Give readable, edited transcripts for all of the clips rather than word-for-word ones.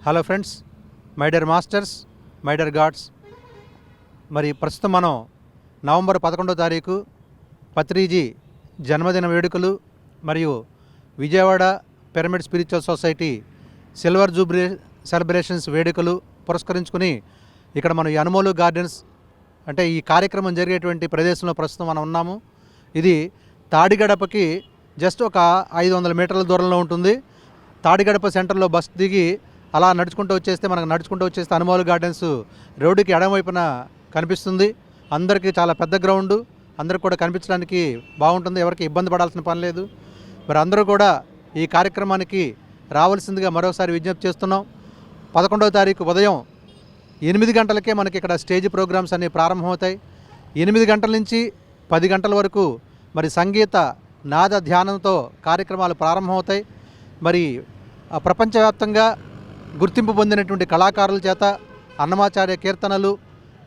Hello friends, my dear masters, my dear God's. మరి ప్రస్తుతం మనం నవంబర్ 11వ తారీఖు పత్రిజీ జన్మదిన వేడుకలు మరియు Vijayawada pyramid spiritual society silver Jubilee celebrations వేడుకలు పురస్కరించుకుని ఇక్కడ మనం ఈ అనుమోలు గార్డెన్స్ అంటే ఈ కార్యక్రమం జరిగేటువంటి ప్రదేశంలో ప్రస్తుతం మనం ఉన్నాము. ఇది తాడిగడపకి జస్ట్ ఒక 500 మీటర్ల దూరంలో ఉంటుంది. తాడిగడప సెంటర్లో బస్ దిగి అలా నడుచుకుంటూ వచ్చేస్తే అనుమోలు గార్డెన్స్ రోడ్డుకి ఎడమవైపున కనిపిస్తుంది. అందరికీ చాలా పెద్ద గ్రౌండు, అందరికి కూడా కనిపించడానికి బాగుంటుంది, ఎవరికి ఇబ్బంది పడాల్సిన పని లేదు. మరి అందరూ కూడా ఈ కార్యక్రమానికి రావాల్సిందిగా మరోసారి విజ్ఞప్తి చేస్తున్నాం. 11వ తారీఖు ఉదయం 8 గంటలకే మనకి ఇక్కడ స్టేజ్ ప్రోగ్రామ్స్ అన్నీ ప్రారంభమవుతాయి. 8 గంటల నుంచి 10 గంటల వరకు మరి సంగీత నాద ధ్యానంతో కార్యక్రమాలు ప్రారంభమవుతాయి. మరి ప్రపంచవ్యాప్తంగా గుర్తింపు పొందినటువంటి కళాకారుల చేత అన్నమాచార్య కీర్తనలు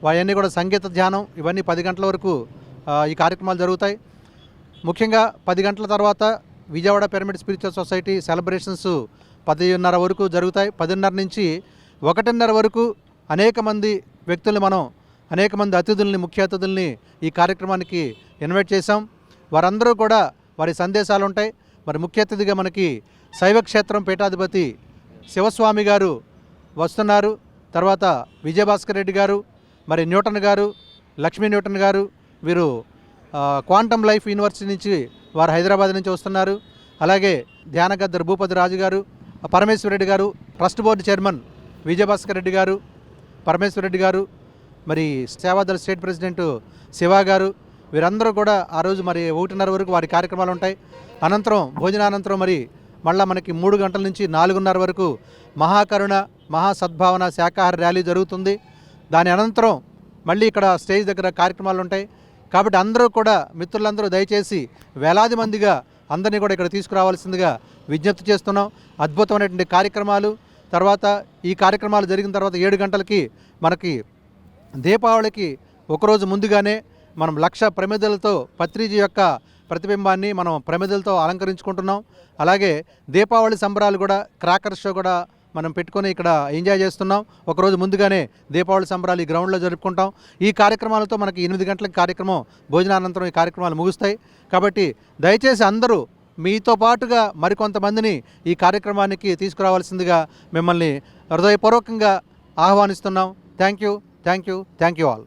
అవన్నీ కూడా సంగీత ధ్యానం ఇవన్నీ 10 గంటల వరకు ఈ కార్యక్రమాలు జరుగుతాయి. ముఖ్యంగా 10 గంటల తర్వాత Vijayawada pyramid spiritual society celebrations 10:30 వరకు జరుగుతాయి. 10:30 నుంచి 1:30 వరకు అనేక మంది అతిథుల్ని, ముఖ్య అతిథుల్ని ఈ కార్యక్రమానికి ఇన్వైట్ చేశాం. వారందరూ కూడా వారి సందేశాలు ఉంటాయి. మరి ముఖ్య అతిథిగా మనకి శైవక్షేత్రం పీఠాధిపతి శివస్వామి గారు వస్తున్నారు. తర్వాత విజయభాస్కర్ రెడ్డి గారు, మరి న్యూటన్ గారు, లక్ష్మీ న్యూటన్ గారు, వీరు క్వాంటమ్ లైఫ్ యూనివర్సిటీ నుంచి వారు హైదరాబాద్ నుంచి వస్తున్నారు. అలాగే ధ్యానగద్దర్ భూపతి రాజు గారు, పరమేశ్వర రెడ్డి గారు, trust board chairman Vijayabhaskar Reddy గారు, పరమేశ్వర రెడ్డి గారు, మరి సేవాదళ స్టేట్ ప్రెసిడెంట్ శివ గారు, వీరందరూ కూడా ఆ రోజు మరి 1:30 వరకు వారి కార్యక్రమాలు ఉంటాయి. అనంతరం భోజనానంతరం మరి మళ్ళీ మనకి 3 గంటల నుంచి 4:30 వరకు మహాకరుణ మహాసద్భావన శాకాహార ర్యాలీ జరుగుతుంది. దాని అనంతరం మళ్ళీ ఇక్కడ స్టేజ్ దగ్గర కార్యక్రమాలు ఉంటాయి. కాబట్టి అందరూ కూడా మిత్రులందరూ దయచేసి వేలాది మందిగా అందరినీ కూడా ఇక్కడ తీసుకురావాల్సిందిగా విజ్ఞప్తి చేస్తున్నాం. అద్భుతమైనటువంటి కార్యక్రమాలు. తర్వాత ఈ కార్యక్రమాలు జరిగిన తర్వాత 7 గంటలకి మనకి దీపావళికి ఒకరోజు ముందుగానే మనం 1,00,000 ప్రమిదలతో పత్రిజీ యొక్క ప్రతిబింబాన్ని మనం ప్రమిదలతో అలంకరించుకుంటున్నాం. అలాగే దీపావళి సంబరాలు కూడా క్రాకర్ షో కూడా మనం పెట్టుకొని ఇక్కడ ఎంజాయ్ చేస్తున్నాం. ఒకరోజు ముందుగానే దీపావళి సంబరాలు ఈ గ్రౌండ్లో జరుపుకుంటాం. ఈ కార్యక్రమాలతో మనకి 8 గంటలకు కార్యక్రమం, భోజనానంతరం ఈ కార్యక్రమాలు ముగుస్తాయి. కాబట్టి దయచేసి అందరూ మీతో పాటుగా మరికొంతమందిని ఈ కార్యక్రమానికి తీసుకురావాల్సిందిగా మిమ్మల్ని హృదయపూర్వకంగా ఆహ్వానిస్తున్నాం. Thank you all.